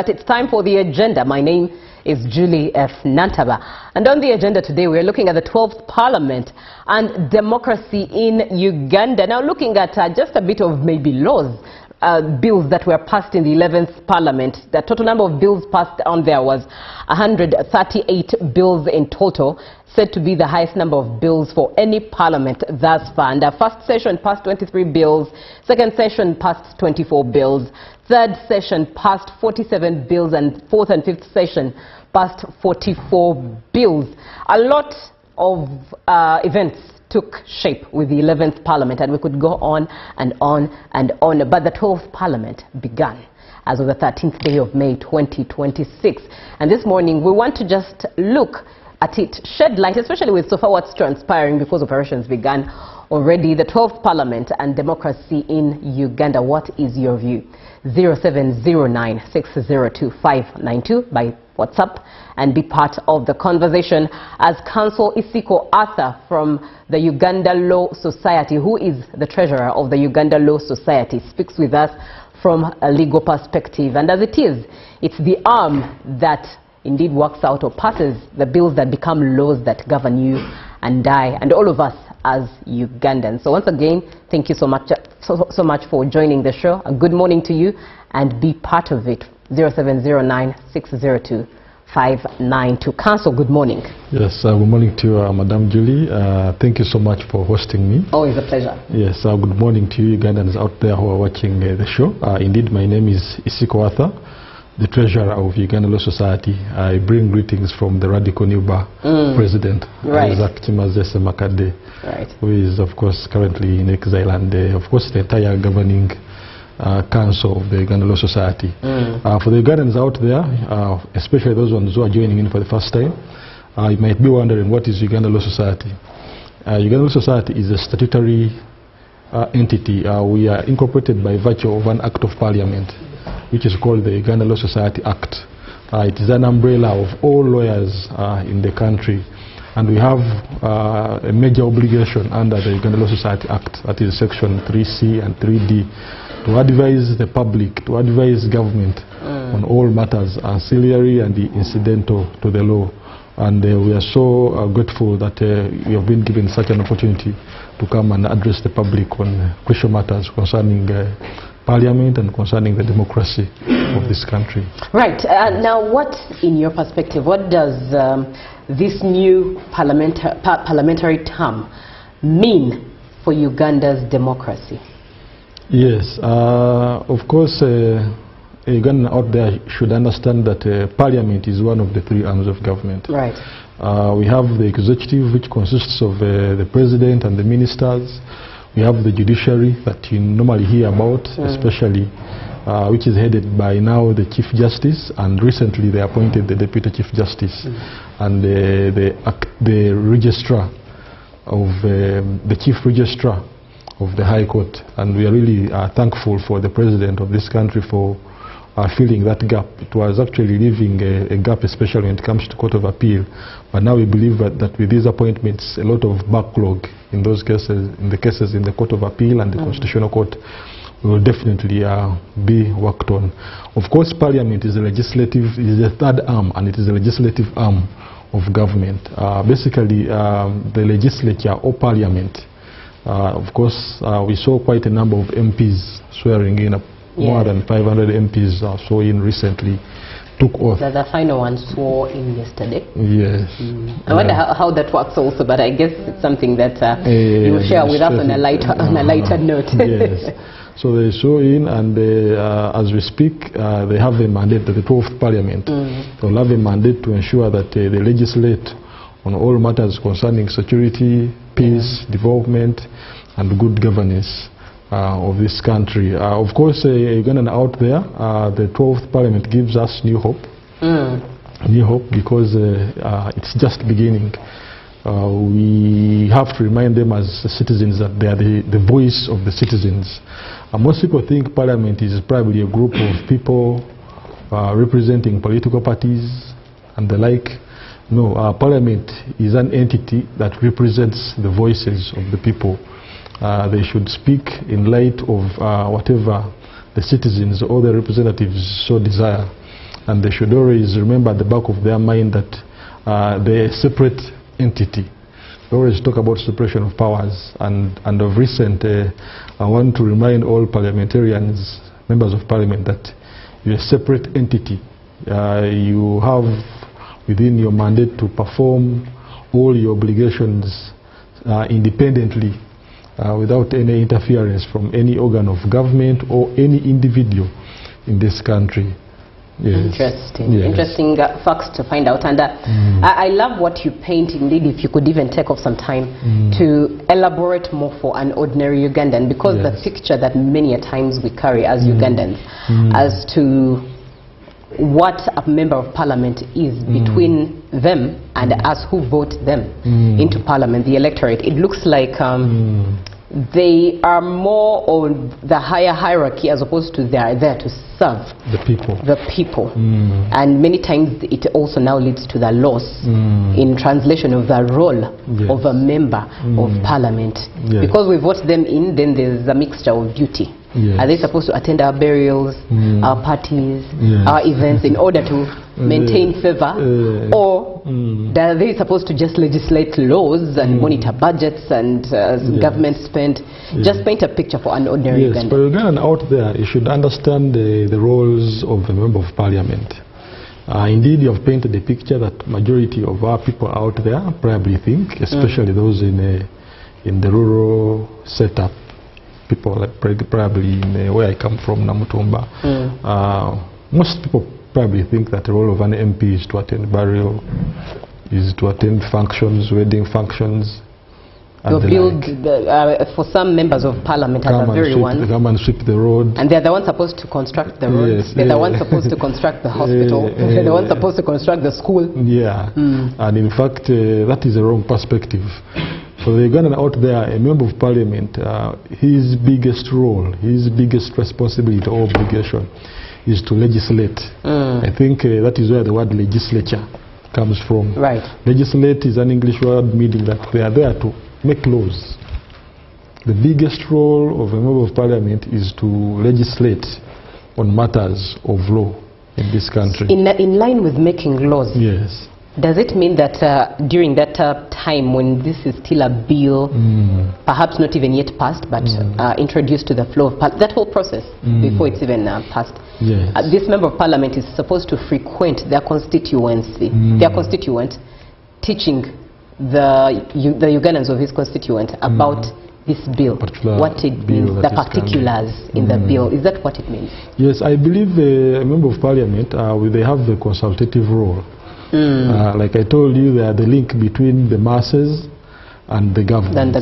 but it's time for the agenda. My name is Julie F. Nantaba. And on the agenda today, we're looking at the 12th Parliament and democracy in Uganda. Now, looking at just a bit of maybe laws, bills that were passed in the 11th Parliament. The total number of bills passed on there was 138 bills in total, said to be the highest number of bills for any parliament thus far. And the first session passed 23 bills, second session passed 24 bills, third session passed 47 bills, and fourth and fifth session passed 44 bills. A lot of events took shape with the 11th Parliament, and we could go on and on and on. But the 12th Parliament began as of the 13th day of May 2026. And this morning we want to just look at it, shed light, especially with so far what's transpiring because operations began already. The 12th Parliament and democracy in Uganda. What is your view? 0709602592 by WhatsApp and be part of the conversation as Council Isiko Arthur from the Uganda Law Society, who is the treasurer of the Uganda Law Society, speaks with us from a legal perspective. And as it is, it's the arm that indeed works out or passes the bills that become laws that govern you and I and all of us as Ugandans. So once again, thank you so much for joining the show. A good morning to you and be part of it. 0709602592. Council, good morning. Yes, good morning to Madam Julie. Thank you so much for hosting me. Always a pleasure. Yes, good morning to you Ugandans out there who are watching the show. Indeed, my name is Isiko Arthur, the treasurer of Uganda Law Society. I bring greetings from the Radical Nuba president, Isaac Chimazese Makade, who is, of course, currently in exile, and, of course, the entire governing council of the Uganda Law Society. For the Ugandans out there, especially those ones who are joining in for the first time, you might be wondering, what is Uganda Law Society? Uganda Law Society is a statutory entity. We are incorporated by virtue of an act of parliament, which is called the Uganda Law Society Act. It is an umbrella of all lawyers in the country, and we have a major obligation under the Uganda Law Society Act, that is section 3C and 3D, to advise the public, to advise government on all matters ancillary and incidental to the law. And we are so grateful that we have been given such an opportunity to come and address the public on crucial matters concerning Parliament and concerning the democracy of this country. Right. Now, what, in your perspective, what does this new parliamentary term mean for Uganda's democracy? Yes, of course, Ugandan out there should understand that Parliament is one of the three arms of government. Right. We have the executive, which consists of the president and the ministers. We have the judiciary that you normally hear about, especially which is headed by now the Chief Justice, and recently they appointed the Deputy Chief Justice and the registrar of the Chief Registrar of the High Court. And we are really thankful for the President of this country for filling that gap. It was actually leaving a gap, especially when it comes to Court of Appeal. But now we believe that with these appointments, a lot of backlog in those cases, in the cases in the Court of Appeal and the Constitutional Court, will definitely be worked on. Of course, Parliament is a legislative, is the third arm, and it is a legislative arm of government. Basically, the legislature or Parliament, of course, we saw quite a number of MPs swearing in. More than 500 MPs so in recently took oath. The final one swore in yesterday. Yes. I wonder how that works also, but I guess it's something that you will share with us on a lighter note. Yes. So they swore in, and as we speak, they have a mandate, the 12th Parliament. They will have a mandate to ensure that they legislate on all matters concerning security, peace, development, and good governance of this country. Of course, Ugandan out there, the 12th Parliament gives us new hope. New hope because it's just beginning. We have to remind them as citizens that they are the voice of the citizens. Most people think Parliament is probably a group of people representing political parties and the like. No, Parliament is an entity that represents the voices of the people. They should speak in light of whatever the citizens or the representatives so desire. and they should always remember at the back of their mind that they're a separate entity. We always talk about separation of powers, and of recent, I want to remind all parliamentarians, members of parliament, that you're a separate entity. You have within your mandate to perform all your obligations independently, without any interference from any organ of government or any individual in this country. Yes. Interesting. Yes. Interesting facts to find out. And I love what you paint. Indeed, if you could even take off some time to elaborate more for an ordinary Ugandan, because the picture that many a times we carry as Ugandans as to what a member of parliament is between them and us who vote them into parliament, the electorate, it looks like they are more on the higher hierarchy as opposed to they are there to serve the people. And many times it also now leads to the loss in translation of the role of a member of parliament. Because we vote them in, then there's a mixture of duty. Are they supposed to attend our burials, our parties, our events in order to maintain favor, or are they supposed to just legislate laws and monitor budgets and government spend? Just paint a picture for an ordinary Ugandan. For Ugandan out there, you should understand the roles of a member of parliament. Indeed, you have painted a picture that majority of our people out there probably think, especially those in the rural setup, people like probably in where I come from, Namutumba. Most people probably think that the role of an MP is to attend burial, is to attend functions, wedding functions. To build, for some members of parliament are the very ones. Come and sweep the road. And they're the ones supposed to construct the road. They're the ones supposed to construct the hospital. They're the ones supposed to construct the school. And in fact, that is a wrong perspective. For the Ugandan out there, a member of parliament, his biggest role, his biggest responsibility or obligation is to legislate. I think that is where the word legislature comes from. Legislate is an English word meaning that they are there to make laws. The biggest role of a member of parliament is to legislate on matters of law in this country. In line with making laws? Yes. Does it mean that during that time when this is still a bill, perhaps not even yet passed, but introduced to the floor of that whole process before it's even passed, this member of parliament is supposed to frequent their constituency, their constituent, teaching the Ugandans of his constituent about this bill, what it means, the particulars in the bill. Is that what it means? Yes, I believe a member of parliament, they have the consultative role. Like I told you, they are the link between the masses and the government.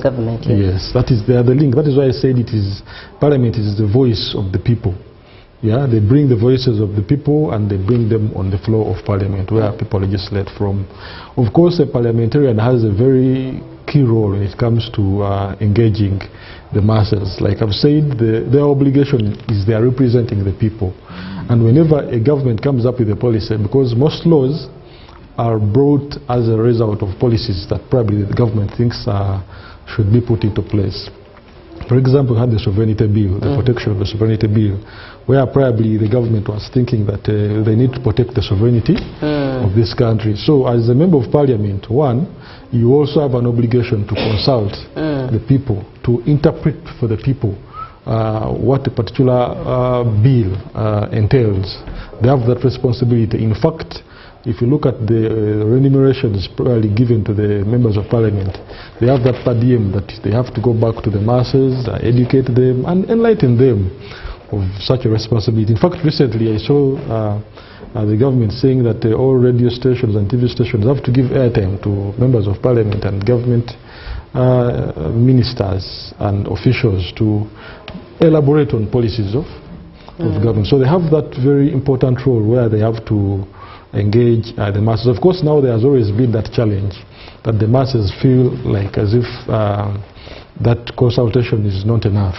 Yes, that is the link. That is why I said it is parliament is the voice of the people. They bring the voices of the people and they bring them on the floor of parliament where people legislate from. Of course, a parliamentarian has a very key role when it comes to engaging the masses. Like I've said, their obligation is they are representing the people. And whenever a government comes up with a policy, because most laws are brought as a result of policies that probably the government thinks should be put into place. For example, we had the sovereignty bill, the protection of the sovereignty bill, where probably the government was thinking that they need to protect the sovereignty of this country. So as a member of parliament, one, you also have an obligation to consult the people, to interpret for the people what a particular bill entails. They have that responsibility. In fact, if you look at the remunerations probably given to the members of parliament, they have that per diem that they have to go back to the masses, educate them and enlighten them of such a responsibility. In fact, recently I saw the government saying that all radio stations and TV stations have to give airtime to members of parliament and government ministers and officials to elaborate on policies of government. So they have that very important role where they have to engage the masses. Of course, now there has always been that challenge that the masses feel like as if that consultation is not enough.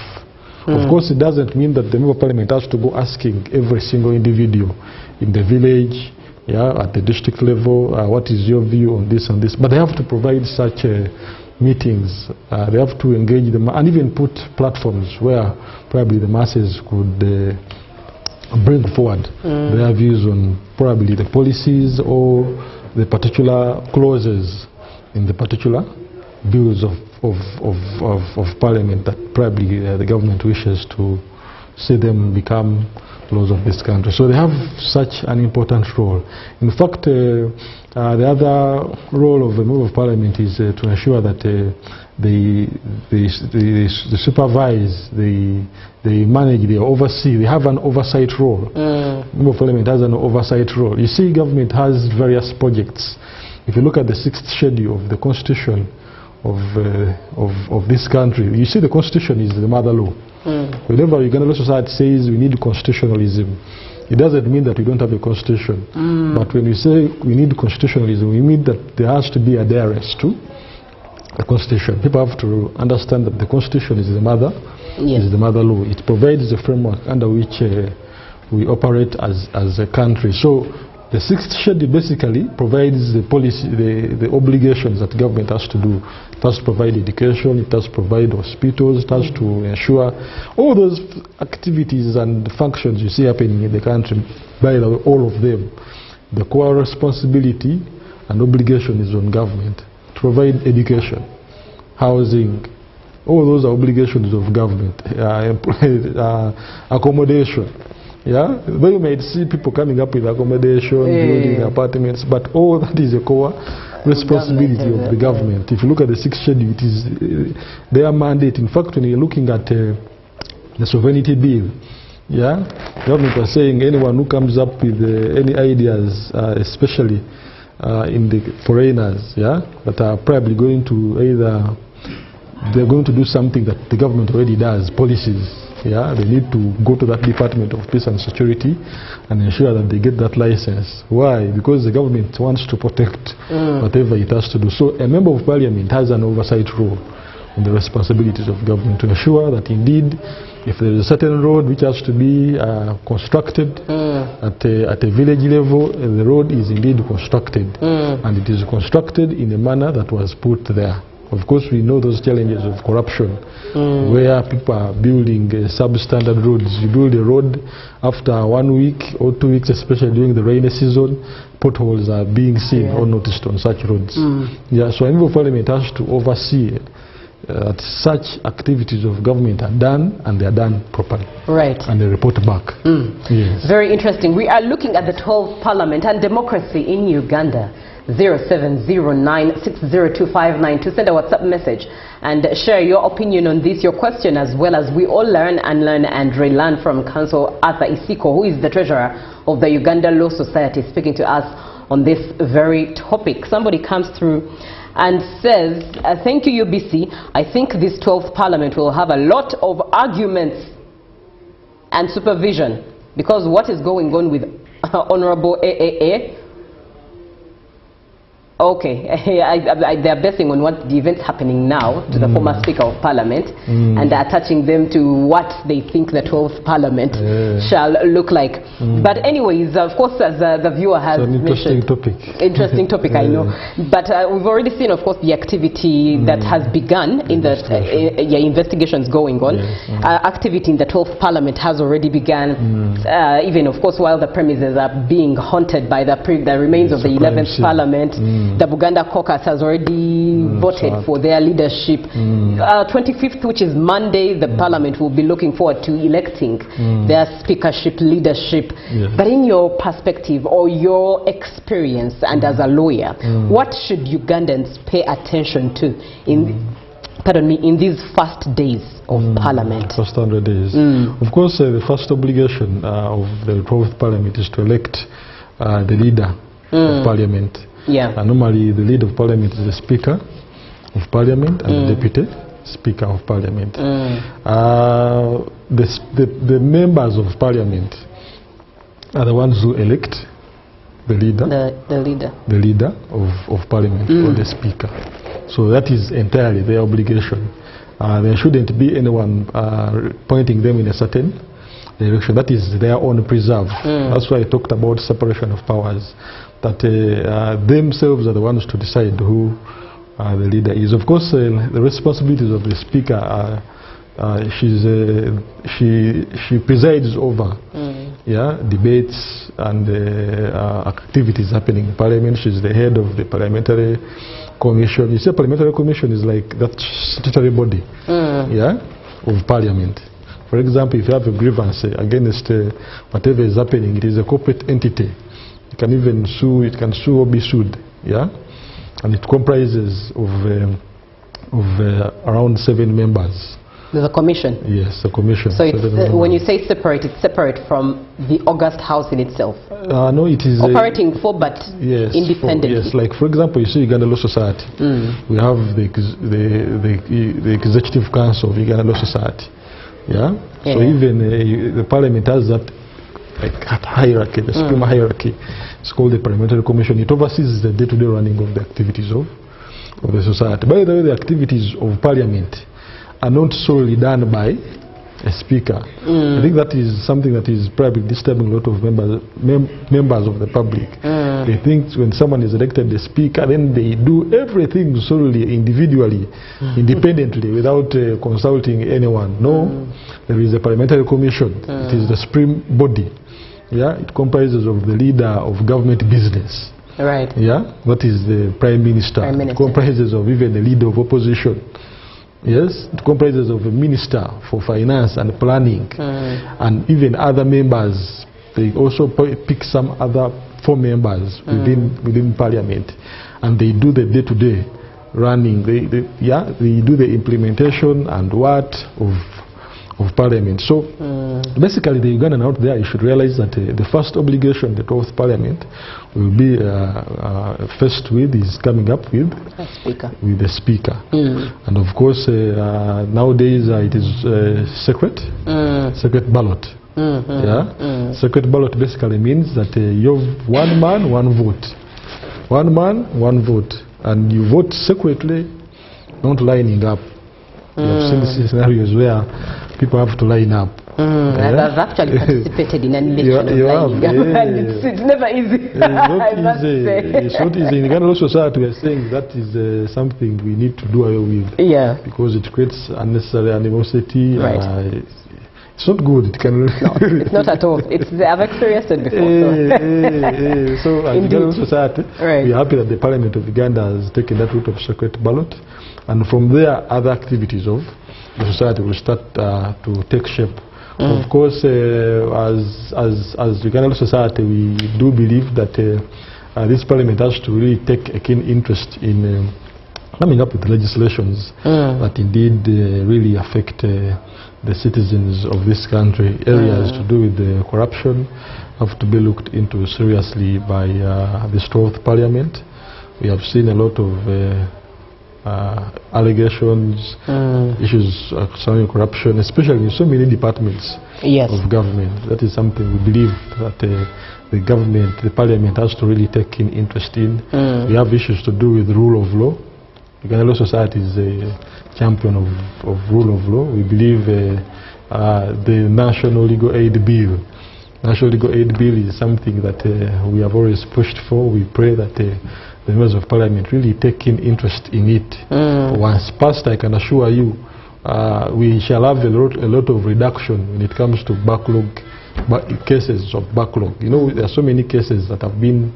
Of course, it doesn't mean that the member of parliament has to go asking every single individual in the village, at the district level, what is your view on this and this. But they have to provide such meetings. They have to engage them and even put platforms where probably the masses could bring forward their views on probably the policies or the particular clauses in the particular bills of parliament that probably the government wishes to see them become laws of this country. So they have such an important role. In fact, the other role of a member of parliament is to ensure that they supervise, they manage, they oversee, they have an oversight role. Member of parliament has an oversight role. You see, government has various projects. If you look at the 6th schedule of the constitution of this country, you see the constitution is the mother law. Whenever Uganda Law Society says we need constitutionalism, it doesn't mean that we don't have a constitution. But when we say we need constitutionalism, we mean that there has to be adherence to the constitution. People have to understand that the constitution is the mother, is the mother law. It provides the framework under which we operate as a country. So the 6th schedule basically provides the policy, the obligations that government has to do. It has to provide education, it has to provide hospitals, it has to ensure all those activities and functions you see happening in the country. By the way, all of them, the core responsibility and obligation is on government to provide education, housing. All those are obligations of government. Accommodation. Yeah, though you might see people coming up with accommodation, building apartments, but all that is a core responsibility of the government. If you look at the 6th schedule, it is their mandate. In fact, when you're looking at the sovereignty bill, government are saying anyone who comes up with any ideas, especially in the foreigners, that are probably going to they're going to do something that the government already does, policies. They need to go to that Department of Peace and Security and ensure that they get that license. Why? Because the government wants to protect whatever it has to do. So a member of parliament has an oversight role on the responsibilities of government to ensure that indeed, if there is a certain road which has to be constructed at a village level, the road is indeed constructed, and it is constructed in a manner that was put there. Of course, we know those challenges of corruption, where people are building substandard roads. You build a road, after 1 week or 2 weeks, especially during the rainy season, potholes are being seen or noticed on such roads. So a member of parliament has to oversee that such activities of government are done, and they are done properly. Right. And they report back. Yes. Very interesting. We are looking at the 12th Parliament and democracy in Uganda. 0709602592. Send a WhatsApp message and share your opinion on this, your question, as well as we all learn and relearn from Council Arthur Isiko, who is the treasurer of the Uganda Law Society, speaking to us on this very topic. Somebody comes through and says, thank you, UBC. I think this 12th Parliament will have a lot of arguments and supervision, because what is going on with Honorable AAA? Okay, they are basing on what the events happening now to the former Speaker of Parliament and attaching them to what they think the 12th Parliament shall look like. But anyways, of course, as the viewer has mentioned, interesting topic, I know. But we've already seen, of course, the activity that has begun in the investigations going on. Activity in the 12th Parliament has already begun, even, of course, while the premises are being haunted by the remains of the 11th Parliament. The Buganda caucus has already voted for their leadership. 25th, which is Monday, the Parliament will be looking forward to electing their speakership, leadership. But in your perspective or your experience and as a lawyer, what should Ugandans pay attention to in these first days of Parliament? First 100 days. Of course, the first obligation of the 12th Parliament is to elect the leader of Parliament. Normally, the leader of Parliament is the Speaker of Parliament and the Deputy Speaker of Parliament. The members of Parliament are the ones who elect the leader, the leader of Parliament or the Speaker. So that is entirely their obligation. There shouldn't be anyone pointing them in a certain direction. That is their own preserve. That's why I talked about separation of powers, that themselves are the ones to decide who the leader is. Of course, the responsibilities of the Speaker are she presides over yeah, debates and activities happening in Parliament. She's the head of the Parliamentary Commission. You see, Parliamentary Commission is like that statutory body, yeah, of Parliament. For example, if you have a grievance against whatever is happening, it is a corporate entity. You can even sue, it can sue or be sued, yeah? And it comprises of around 7 members. There's a commission? Yes, a commission. So it's, when you say separate, it's separate from the August House in itself? No, it is... Operating for, but yes, independently? Yes, like for example, you see Uganda Law Society. We have the Executive Council of Uganda Law Society. Yeah? So even the Parliament has that hierarchy, the supreme hierarchy. It's called the Parliamentary Commission. It oversees the day-to-day running of the activities of the society. By the way, the activities of Parliament are not solely done by a speaker. I think that is something that is probably disturbing a lot of members of the public. They think when someone is elected the speaker, then they do everything solely individually, independently, without consulting anyone. No, there is a Parliamentary Commission. It is the supreme body. Yeah, it comprises of the leader of government business. Right. Yeah, that is the Prime Minister. It comprises of even the leader of opposition. Yes, it comprises of a minister for finance and planning, and even other members. They also pick some other 4 members within Parliament, and they do the day-to-day running. They do the implementation and what of Parliament. So basically, the Ugandan out there, you should realize that the first obligation the 12th Parliament will be faced with is coming up with the Speaker. And of course, nowadays it is secret ballot. Secret ballot basically means that you have 1 man, 1 vote. 1 man, 1 vote. And you vote secretly, not lining up. You have seen scenarios where people have to line up. I've actually participated in an election of lining up, and it's never easy. It's not easy. In Uganda Law Society, we are saying that is something we need to do away with. Yeah. Because it creates unnecessary animosity. Right. It's not good. It can. No, it's not at all. I've experienced it before. So at Uganda Law Society, we are happy that the Parliament of Uganda has taken that route of secret ballot. And from there, other activities of the society will start to take shape. Of course, as Uganda Society, we do believe that this Parliament has to really take a keen interest in coming up with legislations that indeed really affect the citizens of this country. Areas to do with the corruption have to be looked into seriously by this 12th Parliament. We have seen a lot of allegations, issues concerning corruption, especially in so many departments of government. That is something we believe that the government, the Parliament has to really take in interest in. We have issues to do with rule of law. The Uganda Law Society is a champion of rule of law. We believe the National Legal Aid Bill. National Legal Aid Bill is something that we have always pushed for. We pray that the members of Parliament really take in interest in it. Once passed, I can assure you, we shall have a lot of reduction when it comes to cases of backlog. You know, there are so many cases that have been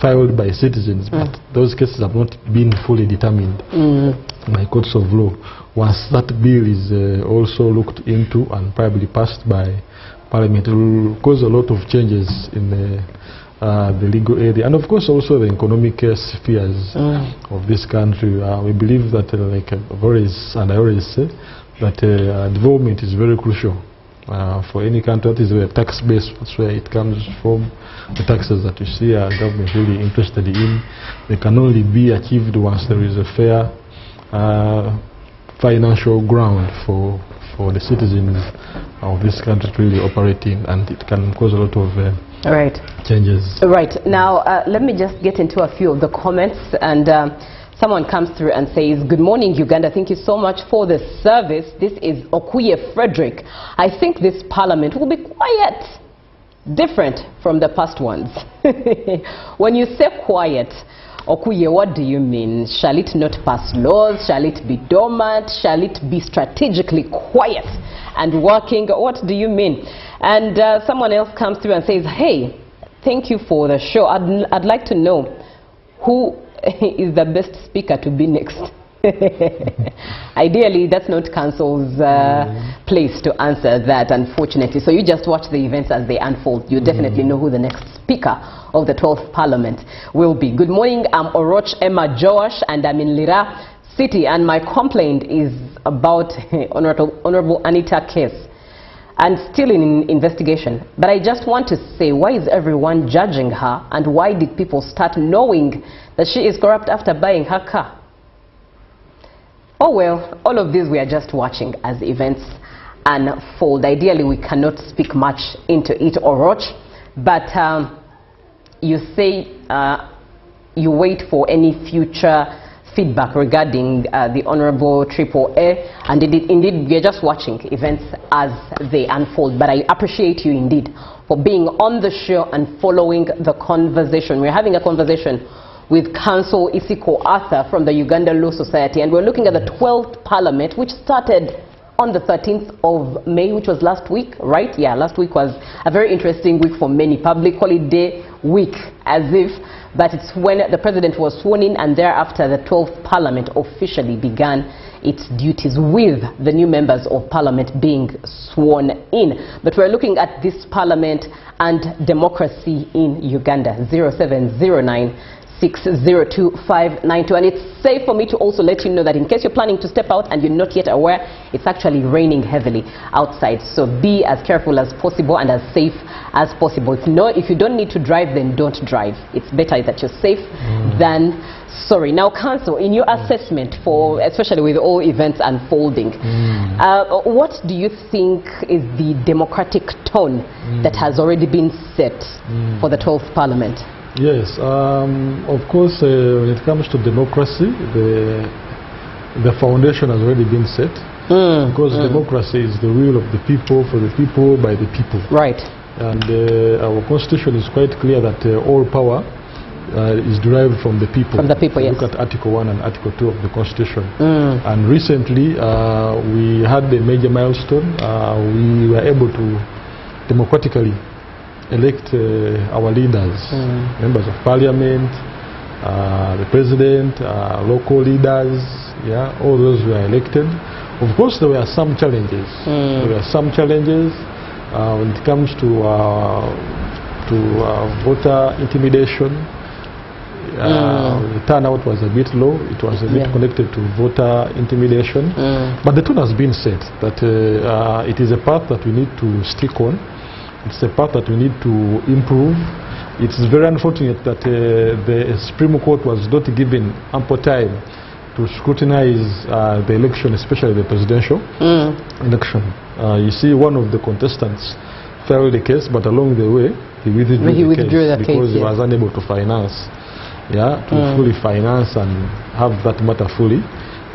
filed by citizens, but those cases have not been fully determined by courts of law. Once that bill is also looked into and probably passed by Parliament, it will cause a lot of changes in the legal area, and of course also the economic spheres of this country. We believe that, like I've always say, that development is very crucial for any country. That is where tax base, that's where it comes from. The taxes that you see our government really interested in, they can only be achieved once there is a fair financial ground for the citizens of this country to really operate in, and it can cause a lot of changes. Right. Now, let me just get into a few of the comments, and someone comes through and says, "Good morning, Uganda. Thank you so much for the service. This is Okuye Frederick. I think this parliament will be quiet, different from the past ones." When you say quiet, Okuye, what do you mean? Shall it not pass laws? Shall it be dormant? Shall it be strategically quiet and working? What do you mean? And someone else comes through and says, hey, thank you for the show. I'd like to know who is the best speaker to be next. Ideally, that's not council's place to answer that, unfortunately. So you just watch the events as they unfold. You definitely know who the next speaker of the 12th Parliament will be. Good morning, I'm Oroch Emma Joash, and I'm in Lira City, and my complaint is about Honorable Anita case, and still in investigation. But I just want to say, why is everyone judging her, and why did people start knowing that she is corrupt after buying her car? Oh well, all of these we are just watching as events unfold. Ideally, we cannot speak much into it, Oroch, but you say you wait for any future feedback regarding the Honorable AAA, and indeed we are just watching events as they unfold. But I appreciate you indeed for being on the show and following the conversation. We're having a conversation with Council Isiko Arthur from the Uganda Law Society, and we're looking at the 12th Parliament, which started on the 13th of May, which was last week, right? Yeah, last week was a very interesting week for many, public holiday week, as if, but it's when the president was sworn in, and thereafter the 12th Parliament officially began its duties, with the new members of Parliament being sworn in. But we're looking at this Parliament and democracy in Uganda. 0709 602-592, and it's safe for me to also let you know that in case you're planning to step out and you're not yet aware, it's actually raining heavily outside, so be as careful as possible and as safe as possible. If you don't need to drive, then don't drive. It's better that you're safe than sorry. Now, Council, in your assessment, for especially with all events unfolding, what do you think is the democratic tone that has already been set for the 12th Parliament? Yes, of course, when it comes to democracy, the foundation has already been set, because democracy is the will of the people, for the people, by the people. Right. And our constitution is quite clear that all power is derived from the people. From the people, yes. Look at Article 1 and Article 2 of the constitution. And recently, we had a major milestone. We were able to democratically elect our leaders, members of parliament, the president, local leaders, yeah, all those were elected. Of course, there were some challenges. There were some challenges when it comes to voter intimidation. The turnout was a bit low. It was a bit connected to voter intimidation. But the tone has been set that it is a path that we need to stick on. It's a path that we need to improve. It's very unfortunate that the Supreme Court was not given ample time to scrutinize the election, especially the presidential election. You see, one of the contestants filed the case, but along the way, he withdrew the case because he was unable to finance, fully finance and have that matter fully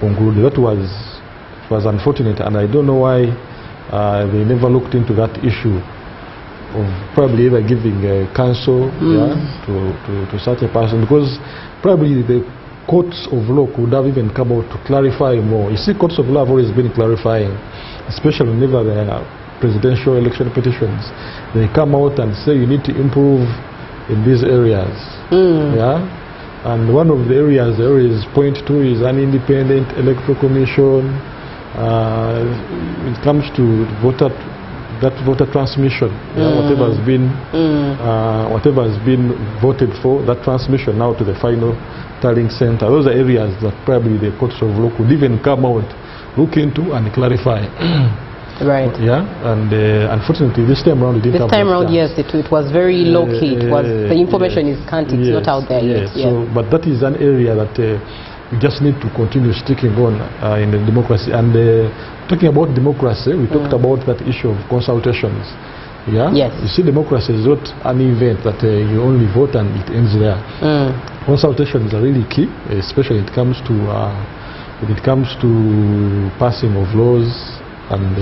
concluded. That was unfortunate, and I don't know why they never looked into that issue of probably either giving a counsel to such a person, because probably the courts of law could have even come out to clarify more. You see, courts of law have always been clarifying, especially whenever there are presidential election petitions. They come out and say you need to improve in these areas. And one of the areas they always point to is an independent electoral commission. When it comes to voter transmission, whatever has been voted for, that transmission now to the final tallying center. Those are areas that probably the courts of law could even come out, look into and clarify. Right. Yeah, and unfortunately this time around it didn't happen. This time around, yes, it was very low key. The information is scanty. It's not out there yet. So, but that is an area that we just need to continue sticking on in the democracy. And talking about democracy, we talked about that issue of consultations. Yeah. Yes. You see, democracy is not an event that you only vote and it ends there. Consultations are really key, especially when it comes to passing of laws and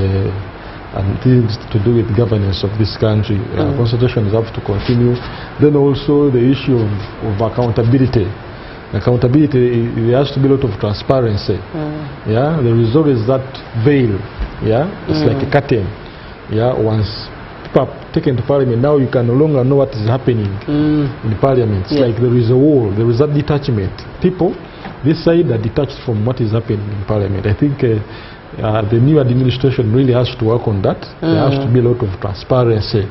things to do with governance of this country. Consultations have to continue. Then also the issue of accountability. Accountability, there has to be a lot of transparency. Yeah, there is always that veil. Yeah, it's like a curtain. Yeah, once people are taken to parliament, now you can no longer know what is happening in parliament. It's like there is a wall, there is a detachment. People, this side are detached from what is happening in parliament. I think the new administration really has to work on that. There has to be a lot of transparency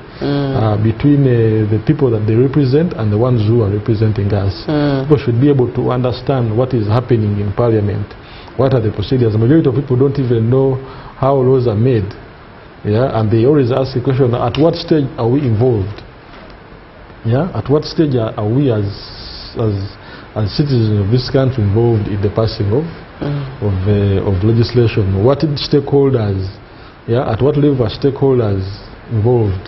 between the people that they represent and the ones who are representing us. People should be able to understand what is happening in parliament. What are the procedures? The majority of people don't even know how laws are made. Yeah, and they always ask the question, at what stage are we involved? Yeah, at what stage are we as citizens of this country involved in the passing of legislation? What stakeholders, yeah, at what level are stakeholders involved,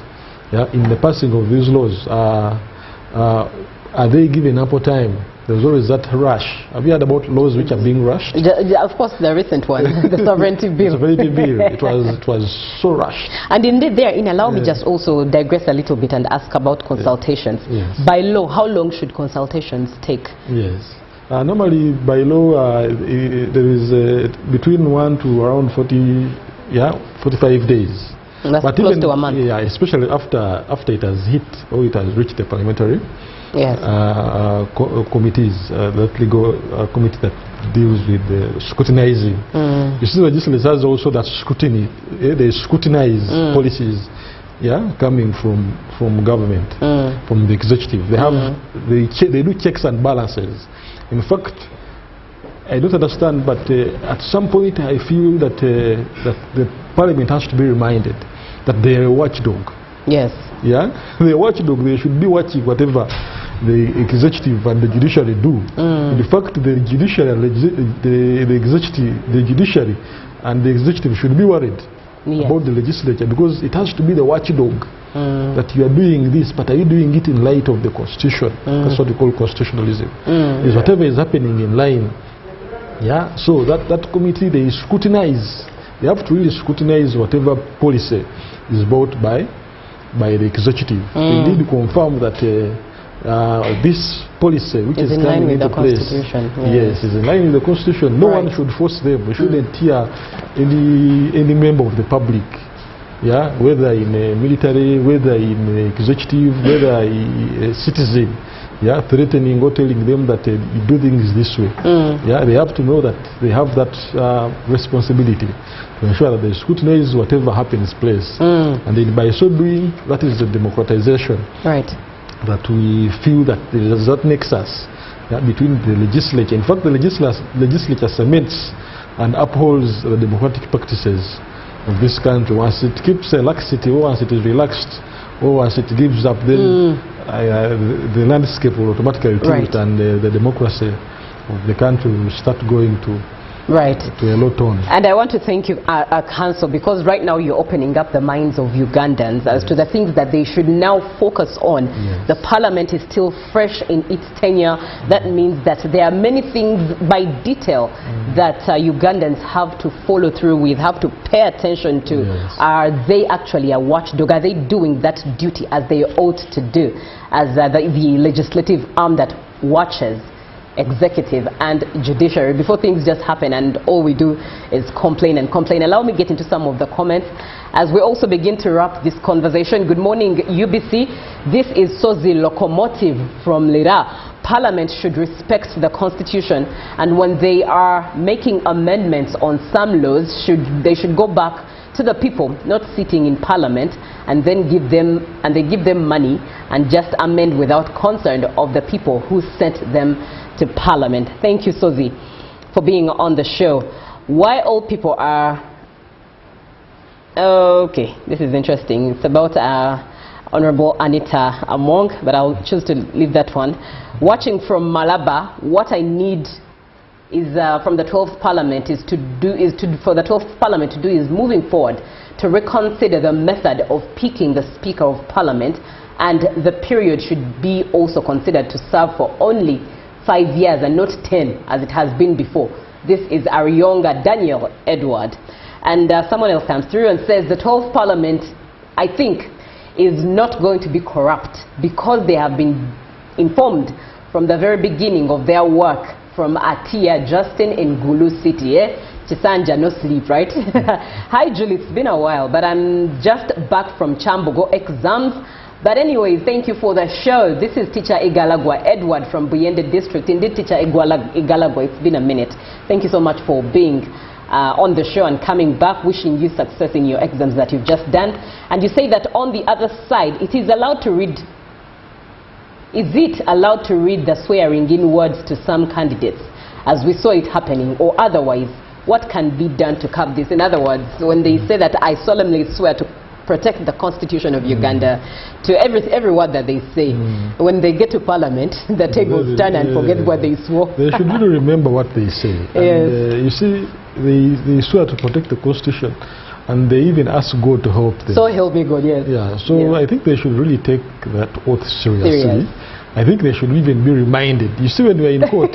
yeah, in the passing of these laws? Are they given ample time? There's always that rush. Have you heard about laws which are being rushed? Of course, the recent one, the sovereignty bill. The sovereignty bill. It was so rushed. And indeed, allow me just also digress a little bit and ask about consultations. Yes. By law, how long should consultations take? Yes. Normally, by law, there is between 1 to around 45 days. That's but close even, to a month. Yeah, especially after it has hit or it has reached the parliamentary committees, that legal committee that deals with scrutinizing. You see, the legislators has also that scrutiny. They scrutinize policies, coming from government, from the executive. They have they do checks and balances. In fact, I don't understand, but at some point I feel that that the parliament has to be reminded that they are a watchdog. Yes. Yeah, the watchdog, they should be watching whatever the executive and the judiciary do. In fact, the judiciary and the executive should be worried about the legislature, because it has to be the watchdog that you are doing this, but are you doing it in light of the constitution? That's what we call constitutionalism. Is whatever is happening in line. Yeah, so that committee, they scrutinize. They have to really scrutinize whatever policy is brought by the executive. They need to confirm that this policy, which is coming into place, yes, is in line with the constitution. No one should force them. We shouldn't hear any member of the public, whether in military, whether in executive, whether a citizen, threatening or telling them that you do things this way. They have to know that they have that responsibility to ensure that they scrutinize whatever happens place. And then by so doing, that is the democratization. Right. That we feel that there is that nexus between the legislature. In fact, the legislature cements and upholds the democratic practices of this country. Once it keeps a laxity, or once it is relaxed, or once it gives up, then the landscape will automatically tilt, and the democracy of the country will start going to a low tone. And I want to thank you, Council, because right now you're opening up the minds of Ugandans as to the things that they should now focus on. The parliament is still fresh in its tenure. That means that there are many things by detail that Ugandans have to follow through with, have to pay attention to. Are they actually a watchdog? Are they doing that duty as they ought to do, as the legislative arm that watches executive and judiciary before things just happen and all we do is complain and complain? Allow me get into some of the comments as we also begin to wrap this conversation. Good morning, UBC. This is Sozi Locomotive from Lira. Parliament should respect the constitution, and when they are making amendments on some laws, they should go back to the people, not sitting in parliament and then give them money and just amend without concern of the people who sent them to parliament. Thank you, Sozi, for being on the show. Why all people are... Okay, this is interesting. It's about Honorable Anita Among, but I'll choose to leave that one. Watching from Malaba, what I need is from the 12th Parliament for the 12th Parliament to do is moving forward to reconsider the method of picking the Speaker of Parliament, and the period should be also considered to serve for only 5 years and not 10 as it has been before. This is our younger Daniel Edward. And someone else comes through and says the 12th Parliament, I think, is not going to be corrupt because they have been informed from the very beginning of their work from Atia Justin in Gulu City Chisanja, no sleep, right? Hi, Julie. It's been a while, but I'm just back from Chambogo exams. But anyway, thank you for the show. This is Teacher Igalagwa Edward from Buyende District. Indeed, Teacher Igalagwa, it's been a minute. Thank you so much for being on the show and coming back. Wishing you success in your exams that you've just done. And you say that on the other side, it is allowed to read. Is it allowed to read the swearing in words to some candidates, as we saw it happening, or otherwise? What can be done to curb this? In other words, when they say that I solemnly swear to protect the Constitution of Uganda, to every word that they say, when they get to Parliament, the tables turn and forget what they swore. They should really remember what they say. Yes. And, you see, they swear to protect the Constitution, and they even ask God to help them. So help me God, yes. Yeah, so yes. I think they should really take that oath seriously. I think they should even be reminded. You see, when we are in court,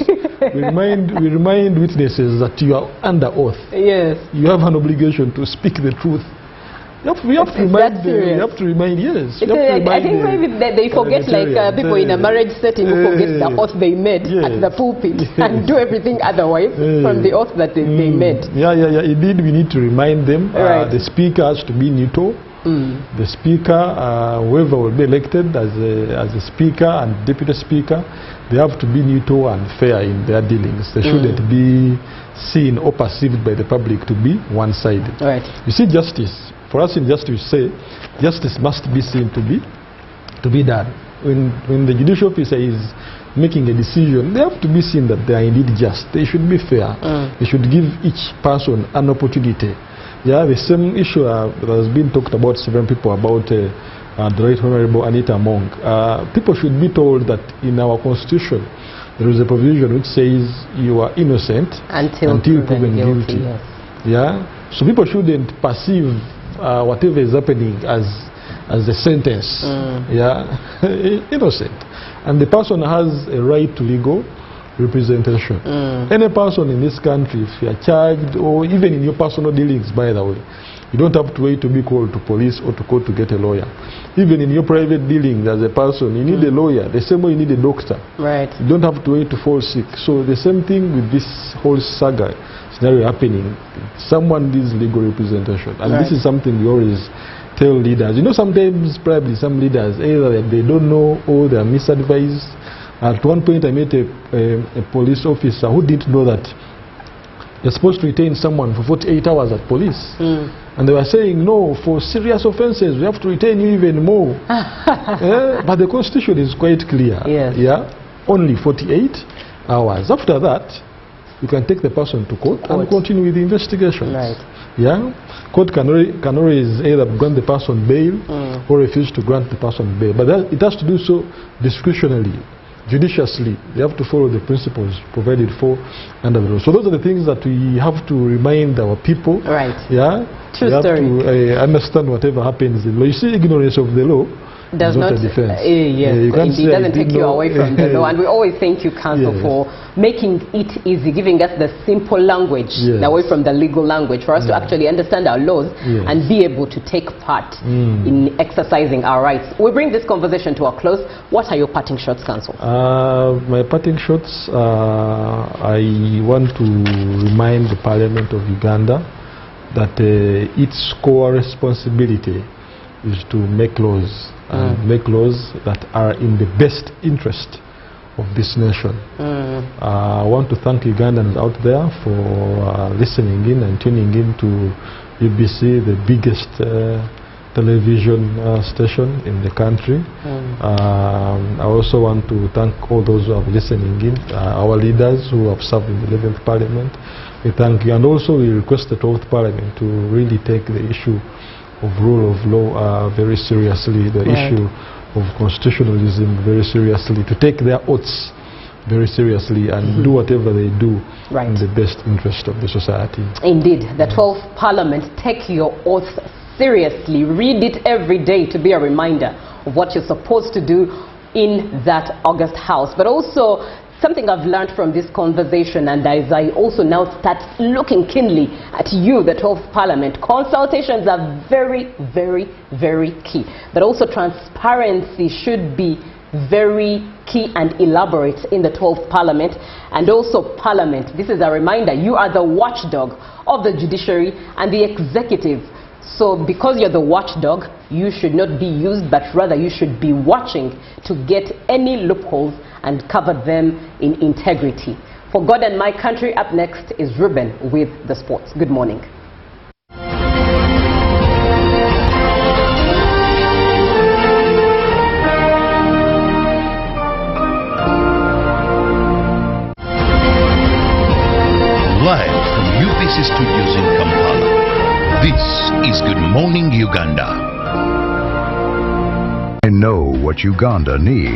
we remind witnesses that you are under oath. Yes. You have an obligation to speak the truth. We have to remind them. You have to remind, yes. I think maybe they forget, like people in a marriage setting who forget the oath they made at the pulpit and do everything otherwise from the oath that they made. Yeah. Indeed, we need to remind them. The speaker has to be neutral. The speaker, whoever will be elected as a speaker and deputy speaker, they have to be neutral and fair in their dealings. They shouldn't be seen or perceived by the public to be one-sided. Right. You see, justice. For us in justice, say justice must be seen to be done. When the judicial officer is making a decision, they have to be seen that they are indeed just. They should be fair. They should give each person an opportunity. Yeah, the same issue that has been talked about several people about the Right Honorable Anita Among. People should be told that in our constitution there is a provision which says you are innocent until proven guilty. Yes. Yeah, so people shouldn't perceive whatever is happening as a sentence. Yeah, innocent, and the person has a right to legal representation. Any person in this country, if you are charged, or even in your personal dealings, by the way, you don't have to wait to be called to police or to court to get a lawyer. Even in your private dealings as a person, you need a lawyer. The same way you need a doctor. Right. You don't have to wait to fall sick. So the same thing with this whole saga scenario happening. Someone needs legal representation, and this is something we always tell leaders. You know, sometimes probably some leaders either they don't know or they are misadvised. At one point, I met a police officer who didn't know that you're supposed to retain someone for 48 hours at police. And they were saying, no, for serious offenses, we have to retain you even more. But the Constitution is quite clear. Yes. Yeah? Only 48 hours. After that, you can take the person to court and continue with the investigation. Right. Yeah? Court can always either grant the person bail or refuse to grant the person bail. But it has to do so discretionally. Judiciously, they have to follow the principles provided for under the law. So those are the things that we have to remind our people. Right. Yeah. True we have story. to understand whatever happens in law. You see, ignorance of the law does not a defense. Yes, it doesn't take you away from the law. And we always thank you, Council, for making it easy, giving us the simple language away from the legal language for us to actually understand our laws and be able to take part in exercising our rights. We bring this conversation to a close. What are your parting shots, Council? My parting shots, I want to remind the Parliament of Uganda that its core responsibility is to make laws, and make laws that are in the best interest of this nation. I want to thank Ugandans out there for listening in and tuning in to BBC, the biggest television station in the country. I also want to thank all those who are listening in, our leaders who have served in the 11th Parliament. We thank you, and also we request the 12th Parliament to really take the issue of rule of law very seriously, the issue of constitutionalism very seriously, to take their oaths very seriously and do whatever they do in the best interest of the society. Indeed, the 12th Parliament, take your oaths seriously. Read it every day to be a reminder of what you're supposed to do in that August House. But also, something I've learned from this conversation, and as I also now start looking keenly at you, the 12th Parliament, consultations are very, very, very key. But also transparency should be very key and elaborate in the 12th Parliament. And also Parliament, this is a reminder, you are the watchdog of the judiciary and the executive. So because you're the watchdog, you should not be used, but rather you should be watching to get any loopholes and cover them in integrity. For God and My Country, up next is Ruben with the sports. Good morning. Live from UBC Studios in Kampala, this is Good Morning Uganda. I know what Uganda needs.